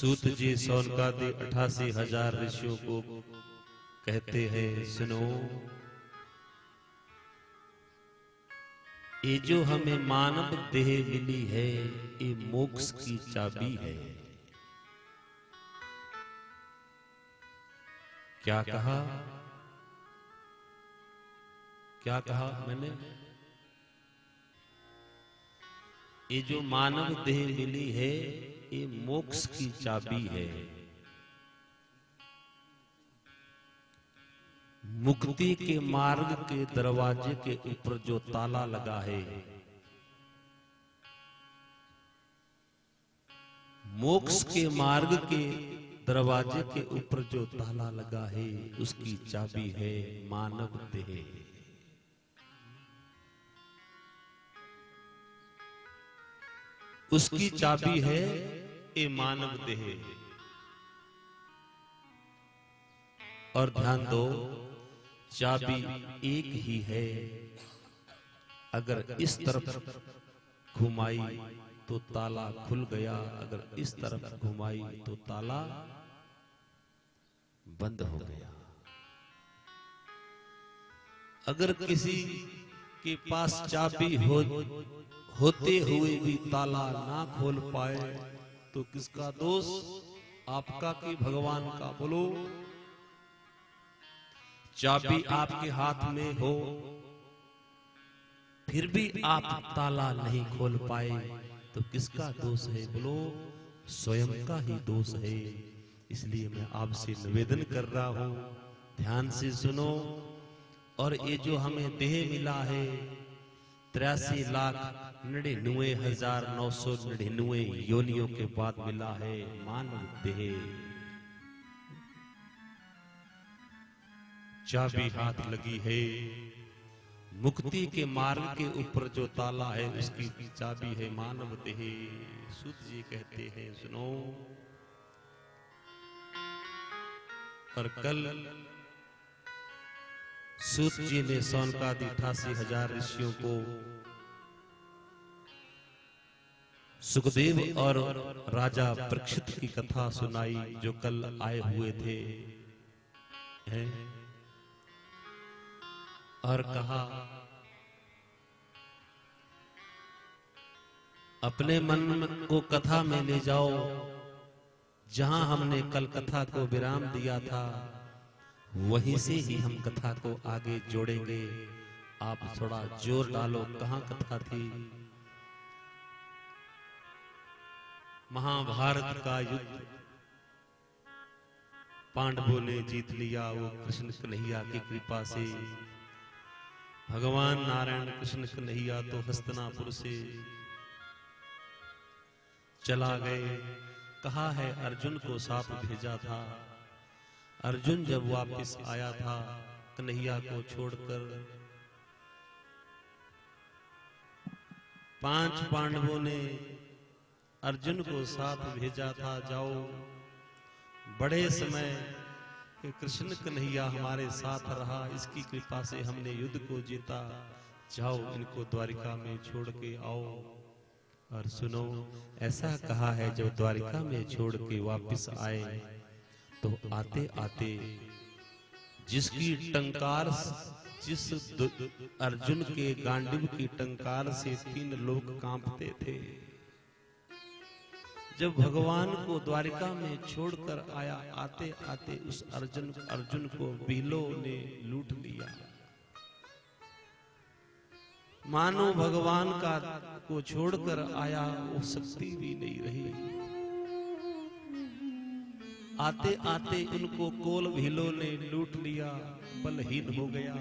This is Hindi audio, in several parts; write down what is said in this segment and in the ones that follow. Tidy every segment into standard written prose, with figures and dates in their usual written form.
सूत जी सौनकादि 88,000 ऋषियों को कहते हैं, सुनो, ये जो हमें मानव देह मिली है, ये मोक्ष की चाबी है। क्या कहा? क्या कहा मैंने? ये जो मानव देह मिली है, ये मोक्ष की चाबी है। मुक्ति के मार्ग के दरवाजे के ऊपर जो ताला लगा है, मोक्ष के मार्ग के दरवाजे के ऊपर जो ताला लगा है, उसकी चाबी है मानव देह। उसकी चाबी है ये मानव देह। और ध्यान दो, चाबी एक ही है। अगर इस तरफ घुमाई तो ताला खुल गया, अगर इस तरफ घुमाई तो ताला बंद हो गया। अगर किसी के पास चाबी होते हुए भी ताला ना खोल पाए तो किसका दोष? आपका कि भगवान का? बोलो। चाबी आपके हाथ में हो, फिर भी आप ताला नहीं खोल पाए तो किसका दोष है? बोलो, स्वयं का ही दोष है। इसलिए मैं आपसे निवेदन कर रहा हूं, ध्यान से सुनो। और ये जो हमें देह मिला है, 83,99,999 योनियों के बाद मिला है मानव देह। चाबी हाथ लगी है, मुक्ति के मार्ग के ऊपर जो ताला है, उसकी चाबी है मानव देह। सूत जी कहते हैं, सुनो। और कल सूत जी ने सौनकादि 88,000 ऋषियों को सुखदेव और राजा परीक्षित की कथा सुनाई, जो कल आए हुए थे, हैं? और कहा, अपने मन को कथा में ले जाओ। जहां हमने कल कथा को विराम दिया था, वहीं से ही हम कथा को आगे जोड़ेंगे। आप थोड़ा जोर डालो, कहां कथा थी? महाभारत का युद्ध पांडवों ने जीत लिया। वो कृष्ण कन्हैया की कृपा से। भगवान नारायण कृष्ण कन्हैया तो हस्तिनापुर से चला गए। कहा है अर्जुन को साथ भेजा था। अर्जुन जब वापस आया था कन्हैया को छोड़कर, 5 पांडवों ने अर्जुन को साथ भेजा था, जाओ बड़े समय कि कृष्ण कन्हैया हमारे साथ रहा, इसकी कृपा से हमने युद्ध को जीता। जाओ इनको द्वारिका में छोड़ के आओ। और सुनो, ऐसा कहा है जब द्वारिका में छोड़ के वापस आए तो आते आते जिसकी टंकार, जिस अर्जुन के गांडीव की टंकार से 3 लोग कांपते थे, जब भगवान को द्वारिका में छोड़कर आया, आते आते उस अर्जुन को बिलों ने लूट लिया। मानो भगवान का को छोड़कर आया, वो शक्ति भी नहीं रही। आते आते उनको कोल भीलों ने लूट लिया, बलहीन हो गया।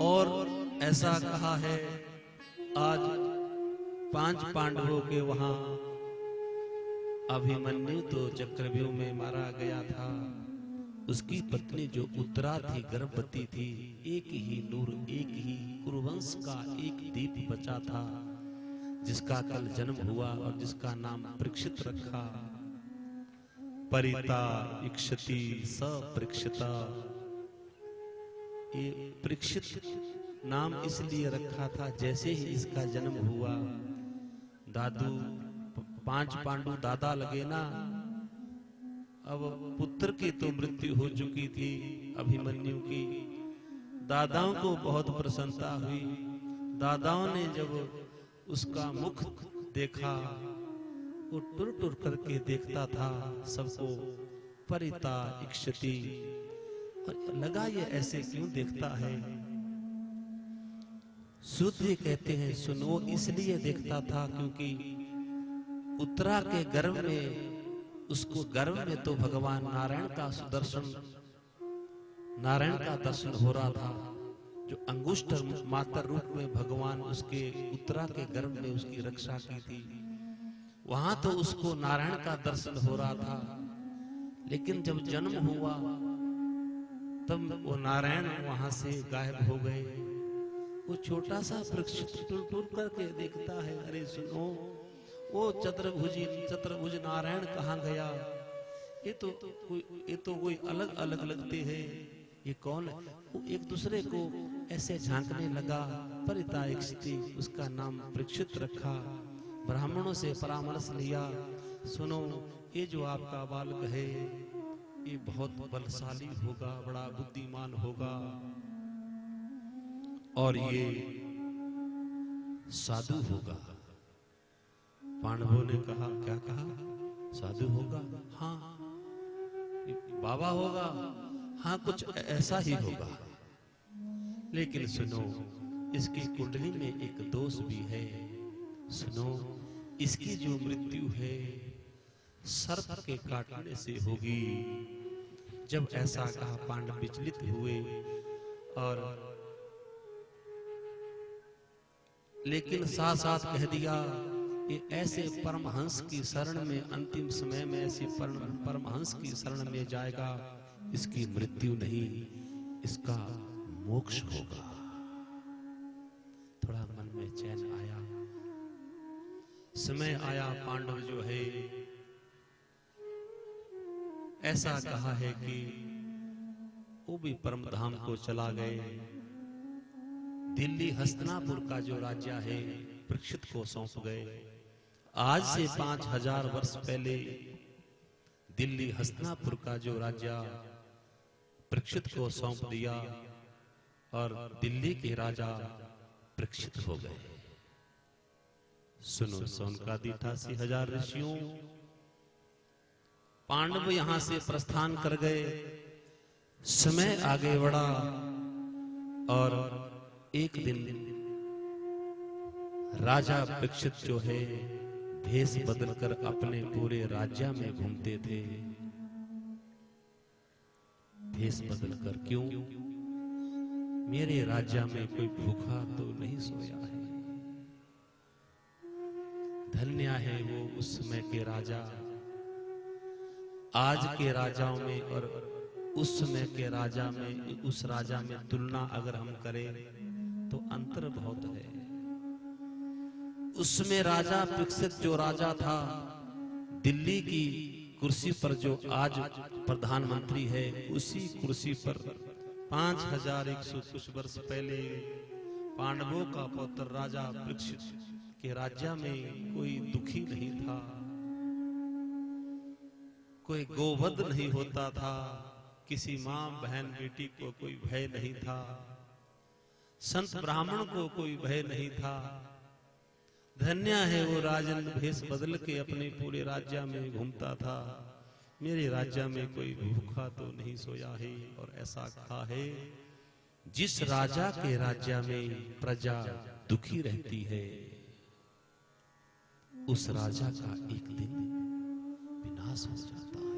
और ऐसा कहा है, आज 5 पांडवों के वहां अभिमन्यु तो चक्रव्यूह में मारा गया था। उसकी पत्नी जो उत्तरा थी, गर्भवती थी। एक ही नूर, एक ही कुरुवंश का एक दीप बचा था, जिसका कल जन्म हुआ और जिसका नाम परीक्षित रखा। परिता इक्षति सपरीक्षिता। ये परीक्षित नाम इसलिए रखा था, जैसे ही इसका जन्म हुआ, दादू 5 पांडु दादा लगे ना। अब पुत्र की तो मृत्यु हो चुकी थी अभिमन्यु की, दादाओं को बहुत प्रसन्नता हुई। दादाओं ने जब उसका मुख देखा, वो टुर टुर करके देखता था सबको, परिता इक्षति, और लगा ये ऐसे क्यों देखता है। सूत्र कहते हैं सुनो, इसलिए देखता था क्योंकि उत्तरा के गर्भ में, उसको गर्भ में तो भगवान नारायण का सुदर्शन, नारायण का दर्शन हो रहा था, जो अंगुष्ठ मातर रूप में भगवान उसके उत्तरा के गर्भ में उसकी रक्षा की थी। वहां तो उसको नारायण का दर्शन हो रहा था, लेकिन जब जन्म हुआ तब वो नारायण वहां से गायब हो गए। वो छोटा सा वृक्ष टूट टूट करके देखता है, अरे सुनो, वो चतुर्भुज नारायण कहाँ गया। ये तो कोई अलग अलग लगते हैं, ये कौन है। वो एक दूसरे को ऐसे झांकने लगा। परिता इक्षति, उसका नाम परीक्षित रखा। ब्राह्मणों से परामर्श लिया, सुनो ये जो आपका बालक है ये बहुत बलशाली होगा, बड़ा बुद्धिमान होगा, और ये साधु होगा। पांडवों ने कहा, क्या कहा? साधु होगा? हाँ। बाबा होगा? हाँ, कुछ ऐसा ही होगा। लेकिन सुनो, इसकी कुंडली में एक दोष भी है। सुनो, इसकी जो मृत्यु है सर्प के काटने से होगी। जब ऐसा कहा पांडव विचलित हुए, और लेकिन साथ साथ कह दिया कि ऐसे परमहंस की शरण में, अंतिम समय में ऐसे परमहंस की शरण में जाएगा, इसकी मृत्यु नहीं, इसका मोक्ष होगा। थोड़ा मन में चैन आया। समय आया, पांडव जो है ऐसा कहा है कि वो भी परम धाम को चला गए। दिल्ली हस्तिनापुर का जो राज्य है परीक्षित को सौंप गए। आज से 5000 वर्ष पहले दिल्ली हस्तिनापुर का जो राज्य परीक्षित को सौंप दिया, और दिल्ली के राजा परीक्षित हो गए। सुनो, सौनकादि 88,000 ऋषियों, पांडव यहां से प्रस्थान कर गए। समय आगे बढ़ा, और एक दिन राजा परीक्षित जो है भेष बदलकर अपने पूरे राज्य में घूमते थे। भेष बदलकर, क्यों? मेरे राज्य में कोई भूखा तो नहीं सोया है। धन्य है वो उस समय के राजा। आज के राजाओं में और उस समय के राजा में, उस राजा में तुलना अगर हम करें तो अंतर बहुत है। उसमें राजा परीक्षित जो राजा था, दिल्ली की कुर्सी पर जो आज प्रधानमंत्री है, उसी कुर्सी पर 5100 कुछ वर्ष पहले पांडवों का पुत्र राजा परीक्षित के राज्य में कोई दुखी नहीं था, कोई गोवध नहीं होता था, किसी मां बहन बेटी को कोई भय नहीं था, संत ब्राह्मण को कोई भय नहीं था। धन्य है वो राजन भेष बदल के अपने पूरे राज्य में घूमता था। मेरे राज्य में कोई भूखा तो नहीं सोया है। और ऐसा कहा है, जिस राजा के राज्य में प्रजा दुखी रहती है, उस राजा का एक दिन विनाश हो जाता है।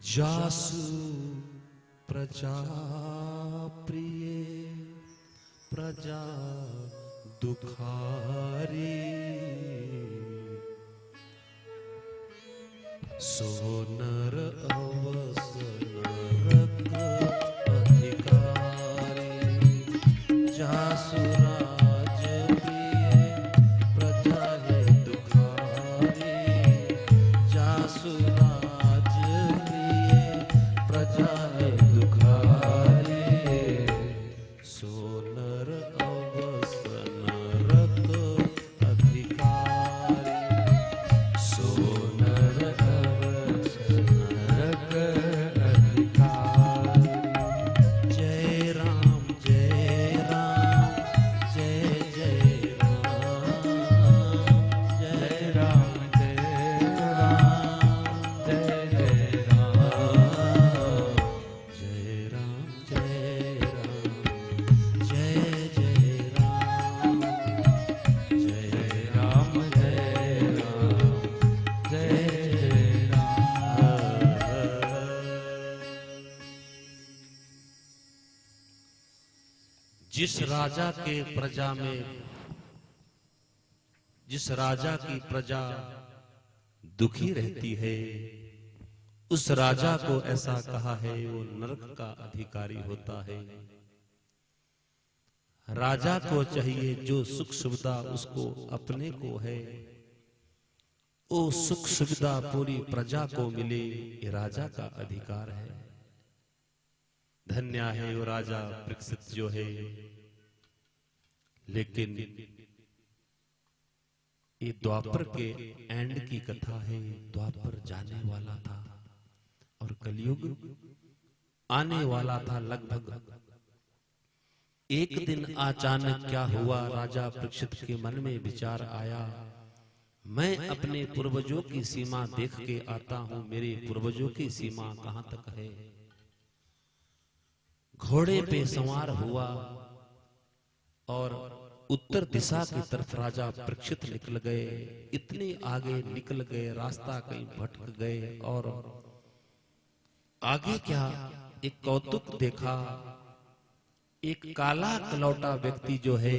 जासु प्रजा प्रिय प्रजा दुखारी, सोनर अवसन अधिकारी, जासु राज प्रिय प्रजा है दुखारी, जासु राज प्रिय प्रजा है दुखारी, सोनर अवसन जिस राजा के प्रजा में, जिस राजा की प्रजा दुखी रहती है, उस राजा को ऐसा कहा है वो नरक का अधिकारी होता है। राजा को चाहिए जो सुख सुविधा उसको अपने को है, वो सुख सुविधा पूरी प्रजा को मिले, ये राजा का अधिकार है। धन्य है वो राजा परीक्षित जो है। लेकिन ये द्वापर के एंड की कथा है। द्वापर जाने वाला था और कलयुग आने वाला था। लगभग एक दिन अचानक क्या हुआ, राजा परीक्षित के मन में विचार आया, मैं अपने पूर्वजों की सीमा देख के आता हूं, मेरे पूर्वजों की सीमा कहां तक है। घोड़े पे सवार हुआ और उत्तर दिशा की तरफ राजा परीक्षित निकल गए। इतने आगे निकल गए, रास्ता कहीं भटक गए और आगे क्या एक कौतुक देखा। एक काला कलौटा व्यक्ति जो है,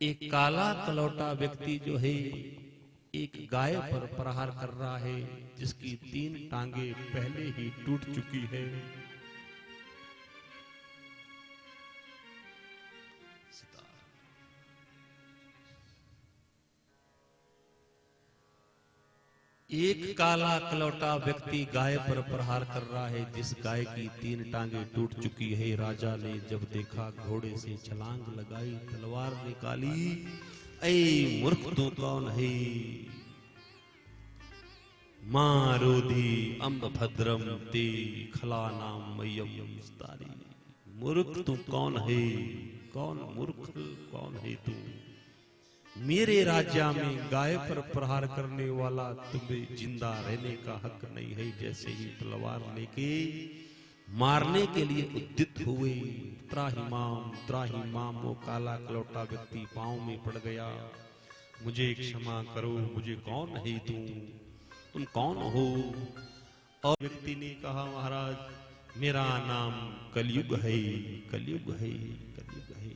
एक काला कलौटा व्यक्ति जो है एक गाय पर प्रहार कर रहा है, जिसकी 3 टांगे पहले ही टूट चुकी है। एक काला कलौटा व्यक्ति गाय पर प्रहार कर रहा है, जिस गाय की 3 टांगे टूट चुकी है। राजा ने जब देखा, घोड़े से छलांग लगाई, तलवार निकाली। ऐ मूर्ख तू कौन है? मारोधी अम्ब भद्रम ते खलानाम मय्यम विस्तारी। मूर्ख तू कौन है? कौन मूर्ख, कौन है तू? मेरे राज्य में गाय पर प्रहार करने वाला तुम्हें जिंदा रहने का हक नहीं है। जैसे ही तलवार लेके मारने के लिए उद्यत हुए, त्राही माम, वो काला कलौटा व्यक्ति पांव में पड़ गया। मुझे क्षमा करो, मुझे कौन है तुम कौन हो? और व्यक्ति ने कहा, महाराज मेरा नाम कलयुग है, कलयुग है, कलयुग है,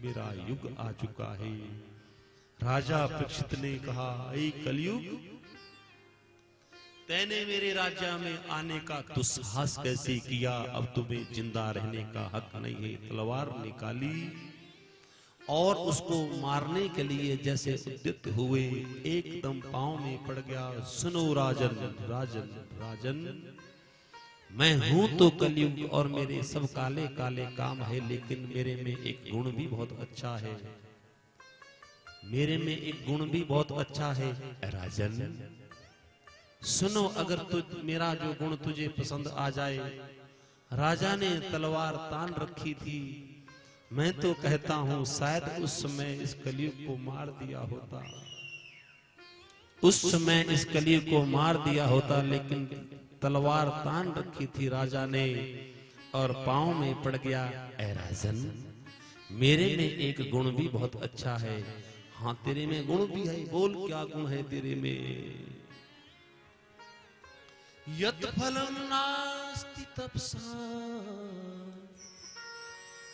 मेरा युग आ चुका है। राजा परीक्षित ने कहा, ऐ कलयुग, तैने मेरे राज्य में आने का दुस्साहस कैसे किया? अब तुम्हें जिंदा रहने का हक नहीं है। तलवार निकाली और उसको मारने के लिए जैसे उद्यत हुए, एकदम पांव में पड़ गया। सुनो राजन, राजन, राजन, मैं हूं तो कलयुग और मेरे सब काले काले काम है, लेकिन मेरे में एक गुण भी बहुत अच्छा है। मेरे में एक गुण भी बहुत अच्छा है। राजन सुनो, अगर मेरा जो गुण तुझे पसंद आ जाए। राजा ने तलवार तान रखी थी। मैं तो कहता हूं शायद उस समय इस कलयुग को मार दिया होता, उस समय इस कलयुग को मार दिया होता, लेकिन तलवार तान रखी थी राजा ने और पांव में पड़ गया। ऐ राजन, मेरे में एक गुण भी बहुत अच्छा है। हाँ, तेरे में गुण भी है, बोल क्या गुण है तेरे में? यत् फलम नास्ति तपसा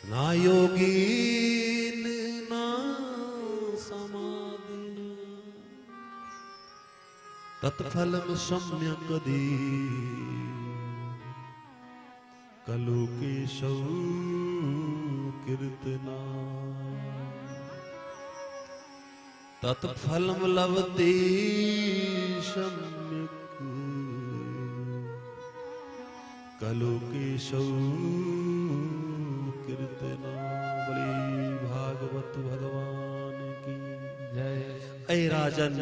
ना योगीन ना समाधिना तत्फलम सम्यकदी कलु केशव कीर्तना तत्फलम लभते सम्यक कलु केशव कीर्तना। बोले भागवत भगवान की जय। ऐ राजन,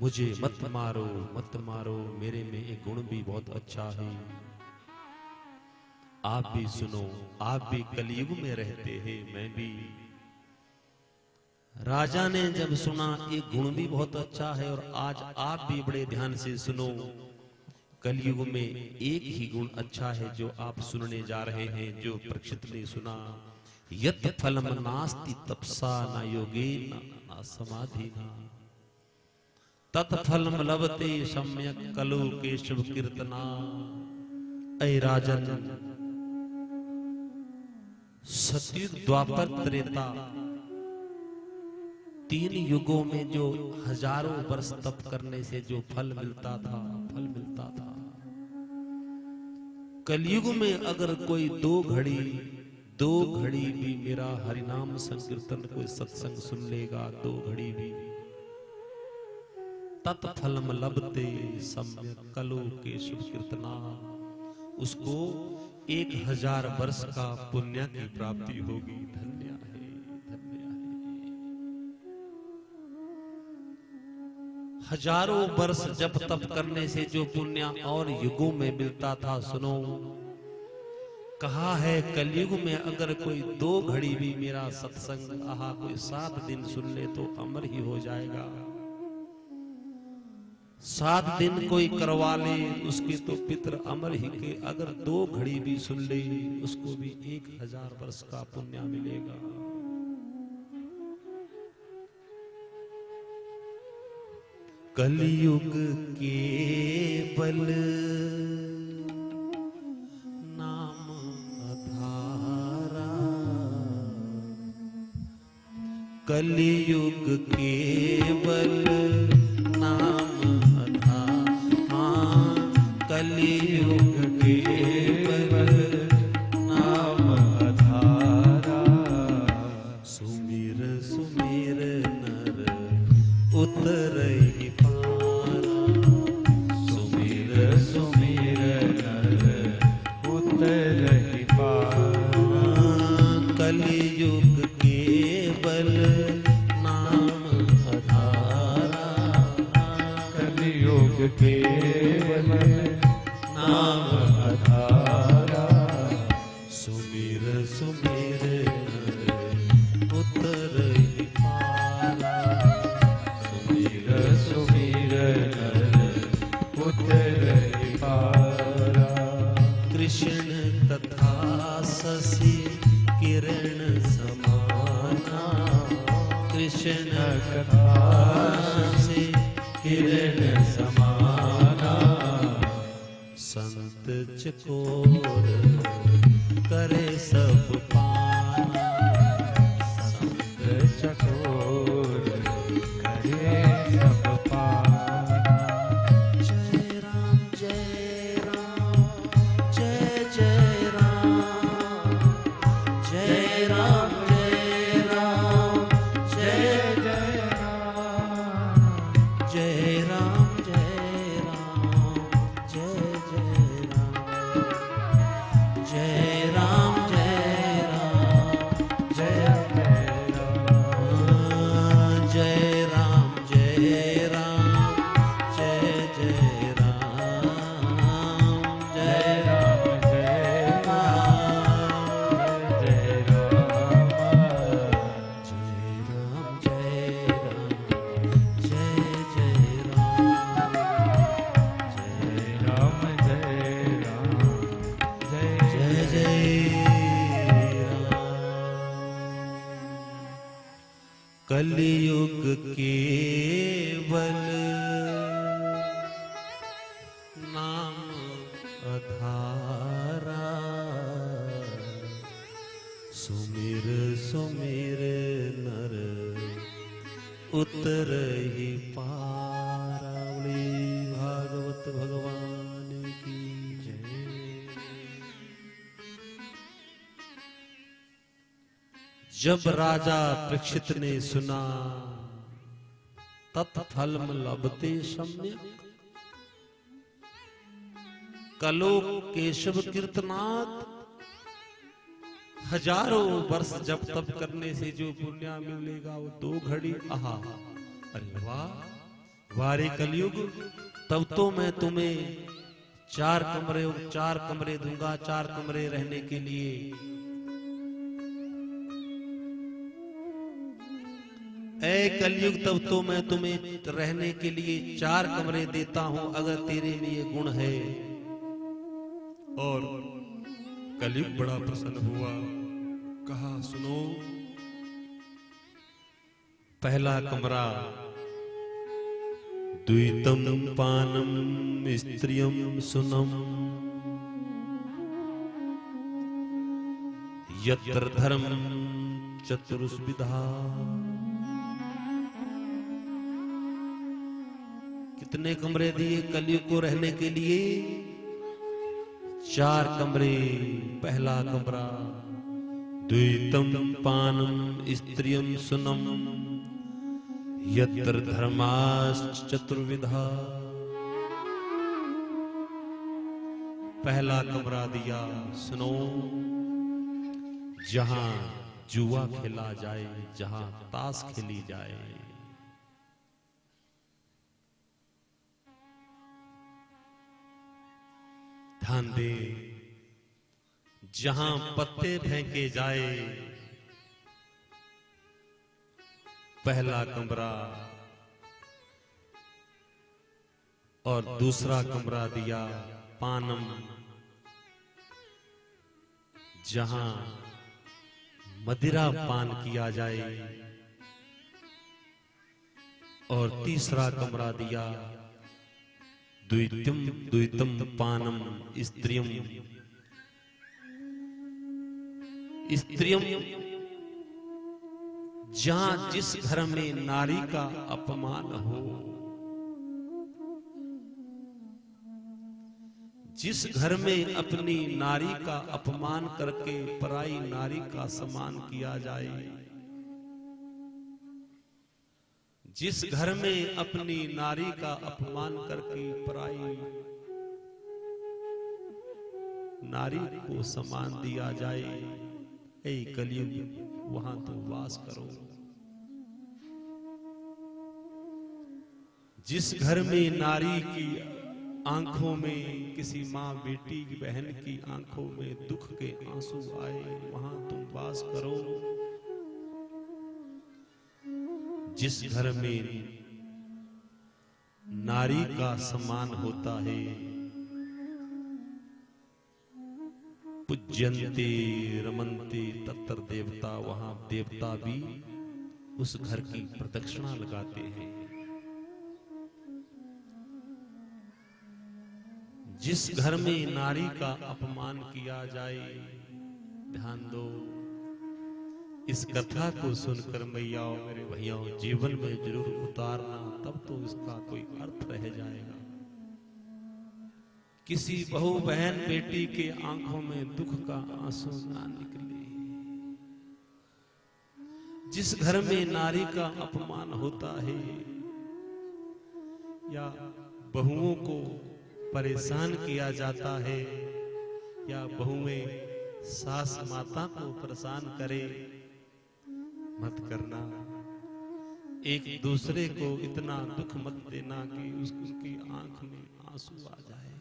मुझे मत मारो, मत मारो, मेरे में एक गुण भी बहुत अच्छा है। आप भी सुनो, आप भी कलयुग में रहते हैं, मैं भी। राजा ने जब सुना एक गुण भी बहुत अच्छा है, और आज आप भी बड़े ध्यान से सुनो। कलयुग में एक ही गुण अच्छा है जो आप सुनने जा रहे हैं, जो परीक्षित ने सुना। यत् फलम नास्ति तपसा न योगेन न समाधिना तत्फलम लभते सम्यक कलु केशव कीर्तना। ऐ राजन, सतयुग, द्वापर, त्रेता, 3 युगों में जो हजारों वर्ष तप करने से जो फल मिलता था, कलयुग में अगर कोई दो घड़ी भी मेरा हरिनाम संकीर्तन कोई सत्संग सुन लेगा, 2 घड़ी भी, तत्फलम लभते सम्यक कलो केशव कीर्तना, उसको 1000 वर्ष का पुण्य की प्राप्ति होगी। धन्य है, धन्य है। हजारों वर्ष जप तप करने से जो पुण्य और युगों में मिलता था, सुनो, कहा है कलयुग में अगर कोई 2 घड़ी भी मेरा सत्संग, आहा, कोई 7 दिन सुन ले तो अमर ही हो जाएगा। 7 दिन कोई करवा ले उसके तो पितर अमर ही के, अगर 2 घड़ी भी सुन ले उसको भी 1000 वर्ष का पुण्य मिलेगा। कलयुग केवल नाम आधारा, कलयुग केवल कलयुग केवल नाम आधारा, सुमिर सुमिर नर उतरहि पारा, सुमिर सुमिर नर उतरहि पारा, कलयुग केवल नाम आधारा, कलयुग केवल नाम आधारा, सुमिर सुमिर नर उतरहि पारा, सुमिर सुमिर नर उतरहि पारा, कृष्ण कथा शशि किरण समाना, कृष्ण कथा शशि किरण समाना, संत चकोर करे सब पाना, संत चकोर करे सब पाना, जय राम जय राम जय जय राम, जय राम जय राम जय जय राम, जय राम जय राम जय जय राम, जय राम जय राम जय जय राम, जय राम जय राम जय जय राम, जय राम जय राम जय राम, जय राम जय राम जय जय राम, जय राम जय राम जय जय राम। कलयुग केवल नाम आधारा, सुमिर सुमिर नर उतरहि पारा। बोले भागवत भगवान की जय। जब राजा परीक्षित ने सुना, तत्फलम लभते सम्यक कलो केशव कीर्तनात्, हजारों वर्ष जब तप करने से जो पुण्य मिलेगा वो 2 घड़ी, आहा, अरे वाह, वारे कलयुग, तब तो मैं तुम्हें 4 कमरे और 4 कमरे दूंगा, 4 कमरे रहने के लिए। ऐ कलयुग, तब तो मैं तुम्हें रहने के लिए 4 कमरे देता हूं, अगर तेरे में ये गुण है। और कलयुग बड़ा प्रसन्न हुआ, कहा सुनो, पहला कमरा द्वितम पानम स्त्रियम सुनम, यत्र धर्म चतुर्विधा। कितने कमरे दिए कलयुग को रहने के लिए? 4 कमरे। पहला कमरा द्वैतम पानम स्त्रियम सुनम यत्र धर्माश्च चतुर्विधा। पहला कमरा दिया, सुनो, जहां जुआ खेला जाए, जहां ताश खेली जाए। ध्यान दे, जहां पत्ते फेंके जाए। पहला कमरा। और दूसरा कमरा दिया पानम, जहां मदिरा पान किया जाए। और तीसरा कमरा दिया द्वैतम द्वैतम पानम स्त्रियम। स्त्रियम, जहां जिस घर में नारी का अपमान हो, जिस घर में अपनी नारी का अपमान करके पराई नारी का सम्मान किया जाए, जिस घर में अपनी नारी का अपमान करके पराई नारी को सम्मान दिया जाए, ऐ कलयुग वहां तो वास करो। जिस घर में नारी की आंखों में, किसी माँ बेटी की बहन की आंखों में दुख के आंसू आए, वहां तुम वास करो। जिस घर में नारी का सम्मान होता है, पूज्यन्ते रमन्ते तत्र देवता, वहां देवता भी उस घर की प्रदक्षिणा लगाते हैं। जिस घर में नारी का अपमान किया जाए, ध्यान दो, इस कथा को सुनकर मैयाओं, मेरे भैयाओं, जीवन में जरूर उतारना, तब तो इसका कोई अर्थ रह जाएगा। किसी बहू बहन बेटी के आंखों में दुख का आंसू ना निकले। जिस घर में नारी का अपमान होता है या बहुओं को परेशान किया जाता है, या बहुएं सास माता को परेशान करे, मत करना। एक दूसरे को इतना दुख मत देना कि उसकी आंख में आंसू आ जाए।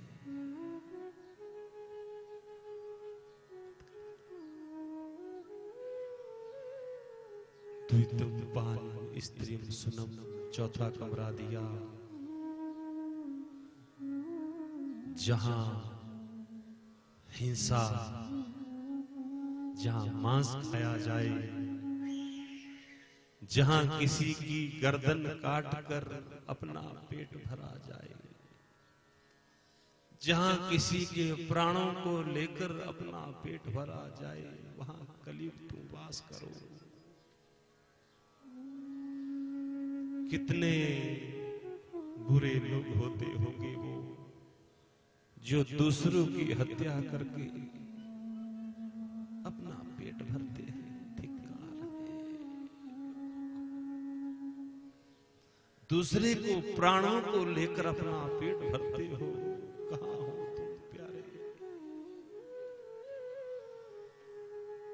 द्वितम पान स्त्रियम सुनम, चौथा कमरा दिया, जहां हिंसा, जहां मांस खाया जाए, जहां किसी की गर्दन काट कर अपना पेट भरा जाए, जहां किसी के प्राणों को लेकर अपना पेट भरा जाए, वहां कलयुग तुम वास करो। कितने बुरे लोग होते होंगे वो, जो दूसरों की हत्या करके अपना पेट भरते हैं। धिक्कार है। दूसरे को प्राणों को लेकर अपना पेट भरते हो, कहां हो तुम प्यारे?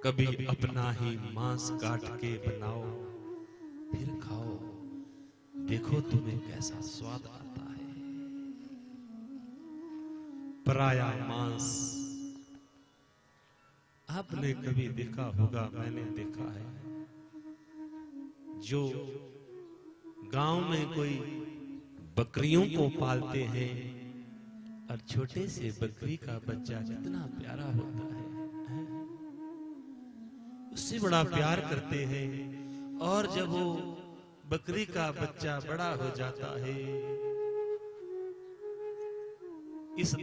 कभी अपना ही मांस काट के बनाओ, फिर खाओ, देखो तुम्हें कैसा स्वाद आता है। पराया मांस आपने कभी देखा होगा, मैंने देखा है, जो गांव में कोई बकरियों को पालते हैं और छोटे से बकरी का बच्चा कितना प्यारा होता है, उससे बड़ा प्यार करते हैं। और जब वो बकरी का बच्चा बड़ा हो जाता है, इस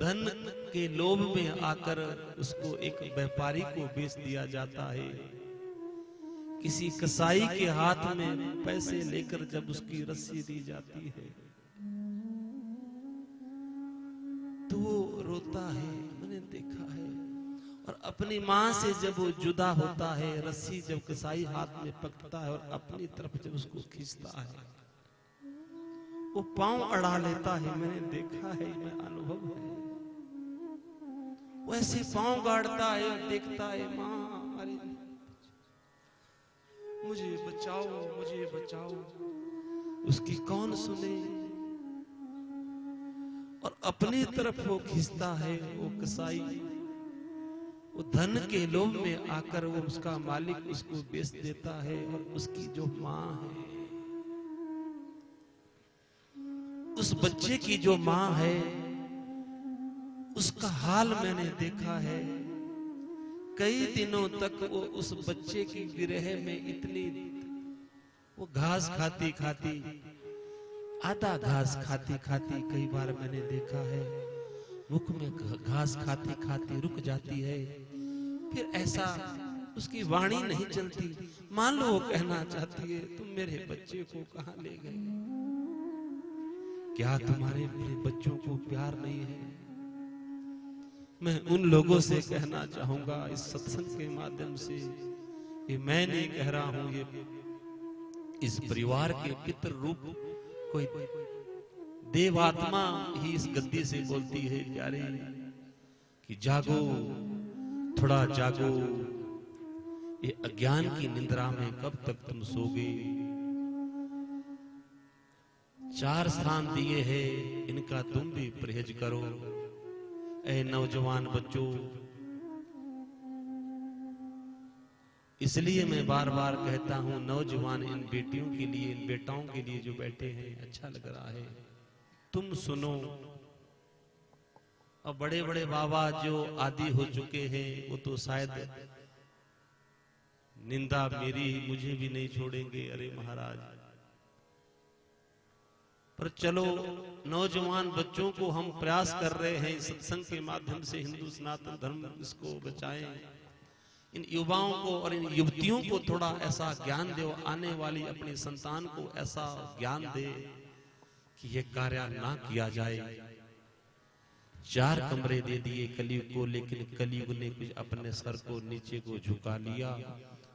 धन के लोभ में आकर उसको एक व्यापारी को बेच दिया जाता है। किसी कसाई के हाथ में पैसे लेकर जब उसकी रस्सी दी जाती है तो वो रोता है, मैंने देखा है। और अपनी माँ से जब वो जुदा होता है, रस्सी जब कसाई हाथ में पकड़ता है और अपनी तरफ जब उसको खींचता है, वो पांव अड़ा लेता है। मैंने देखा है, मैं अनुभव है। वैसे पांव गाड़ता है और देखता है, माँ अरे मुझे बचाओ, मुझे बचाओ। उसकी कौन सुने? और अपनी तरफ वो खींचता है, वो कसाई वो धन के लोभ में आकर वो उसका मालिक उसको बेच देता है। और उसकी जो माँ है, उस बच्चे की जो माँ है, उसका हाल मैंने देखा है। कई दिनों तक वो उस बच्चे की विरह में इतनी, वो घास खाती खाती, आधा घास खाती खाती, कई बार मैंने देखा है मुख में घास खाती खाती रुक जाती है। फिर ऐसा उसकी वाणी नहीं चलती। मान लो वो कहना चाहती है, तुम मेरे बच्चे को कहां ले गए? क्या तुम्हारे मेरे बच्चों को प्यार नहीं है? मैं उन लोगों से कहना चाहूंगा इस सत्संग के माध्यम से, ये मैं नहीं कह रहा हूं, ये इस परिवार के पितृ रूप कोई देवात्मा ही इस गद्दी से बोलती है, प्यारे कि जागो, थोड़ा जागो। ये अज्ञान की निद्रा में कब तक तुम सोगे? 4 स्थान दिए हैं, इनका तुम भी परहेज करो। ऐ नौजवान बच्चों, इसलिए मैं बार बार कहता हूं, नौजवान इन बेटियों के लिए, इन बेटाओं के लिए जो बैठे हैं, अच्छा लग रहा है, तुम सुनो। और बड़े बड़े बाबा जो आदि हो चुके हैं, वो तो शायद निंदा मेरी मुझे भी नहीं छोड़ेंगे, अरे महाराज। पर चलो, नौजवान बच्चों को हम प्रयास कर रहे हैं सत्संग के माध्यम से हिंदू सनातन धर्म इसको बचाएं। इन युवाओं को और इन युवतियों को थोड़ा ऐसा ज्ञान दे, आने वाली अपनी संतान को ऐसा ज्ञान दे कि ये कार्य ना किया जाए। 4 कमरे दे दिए कलयुग को, लेकिन कलयुग ने कुछ अपने सर को नीचे को झुका लिया।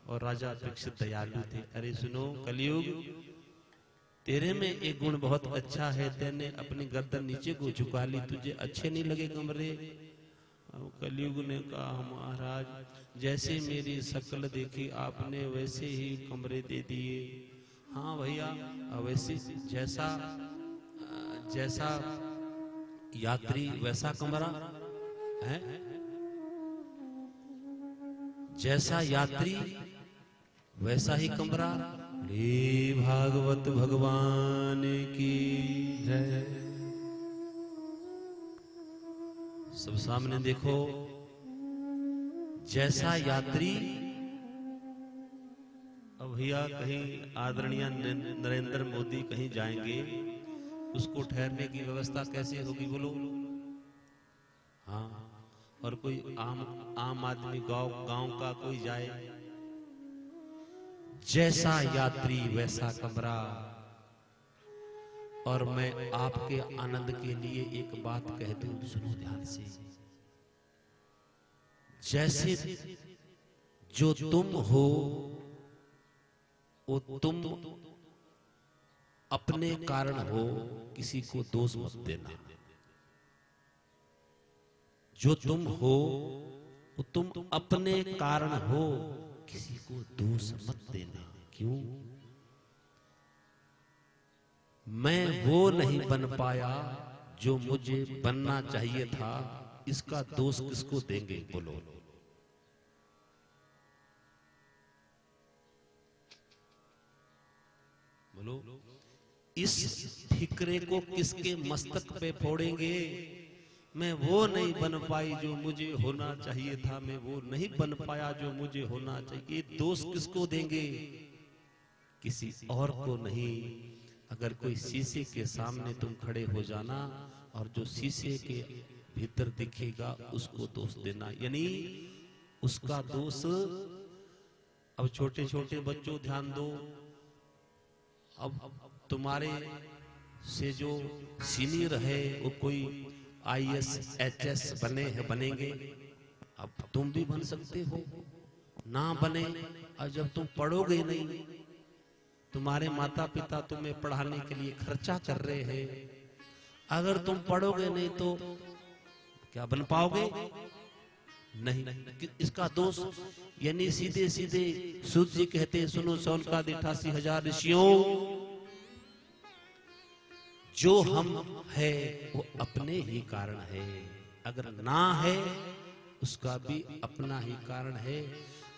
और राजा परीक्षित दयालु थे। अरे सुनो कलयुग, तेरे में एक गुण बहुत अच्छा है, तेने अपनी गर्दन नीचे को झुका ली, तुझे अच्छे नहीं लगे कमरे? कलयुग ने कहा, महाराज जैसे मेरी शक्ल देखी आपने वैसे ही कमरे दे दिए। हाँ भैया, वैसे जैसा जैसा यात्री वैसा कमरा है, जैसा यात्री वैसा ही कमरा। रे भागवत भगवान की जय। सब सामने देखो, जैसा यात्री। अब भैया कहीं आदरणीय नरेंद्र मोदी कहीं जाएंगे, उसको ठहरने की व्यवस्था कैसे होगी बोलो? हाँ, और कोई आम आदमी गांव का कोई जाए, जैसा यात्री वैसा कमरा। और मैं आपके आनंद के लिए एक बात कह दूं, सुनो ध्यान से। जैसे जो तुम हो, वो तुम अपने कारण हो, किसी को दोष मत देना। जो तुम हो वो तुम अपने कारण हो, किसी को दोष मत देना। क्यों? मैं वो नहीं बन पाया जो मुझे बनना चाहिए था, इसका दोष किसको देंगे बोलो? बोलो, इस ठिकरे को किसके मस्तक पे फोड़ेंगे? मैं वो नहीं बन पाई जो मुझे होना चाहिए था, मैं वो नहीं बन पाया जो मुझे होना चाहिए। ये दोष किसको देंगे? किसी और को नहीं। अगर कोई शीशे के सामने तुम खड़े हो जाना और जो शीशे के भीतर दिखेगा उसको दोष देना, यानी उसका दोष। अब छोटे छोटे बच्चों ध्यान दो, अब तुम्हारे से जो सीनियर है वो कोई IAS HS बनेंगे, अब तुम भी बन सकते हो, ना बने। और जब तुम पढ़ोगे नहीं, तुम्हारे माता पिता तुम्हें पढ़ाने के लिए खर्चा कर रहे हैं, अगर तुम पढ़ोगे नहीं तो क्या बन पाओगे? नहीं। इसका दोष यानी सीधे सीधे सूत जी कहते, सुनो सौनकादि 88,000 ऋषियों, जो हम है वो अपने ही कारण है, अगर ना है उसका भी अपना ही कारण है।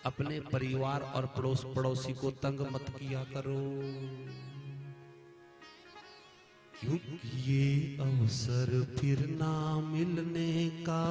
अपने परिवार और पड़ोसी को तंग मत किया करो, क्योंकि ये अवसर फिर ना मिलने का।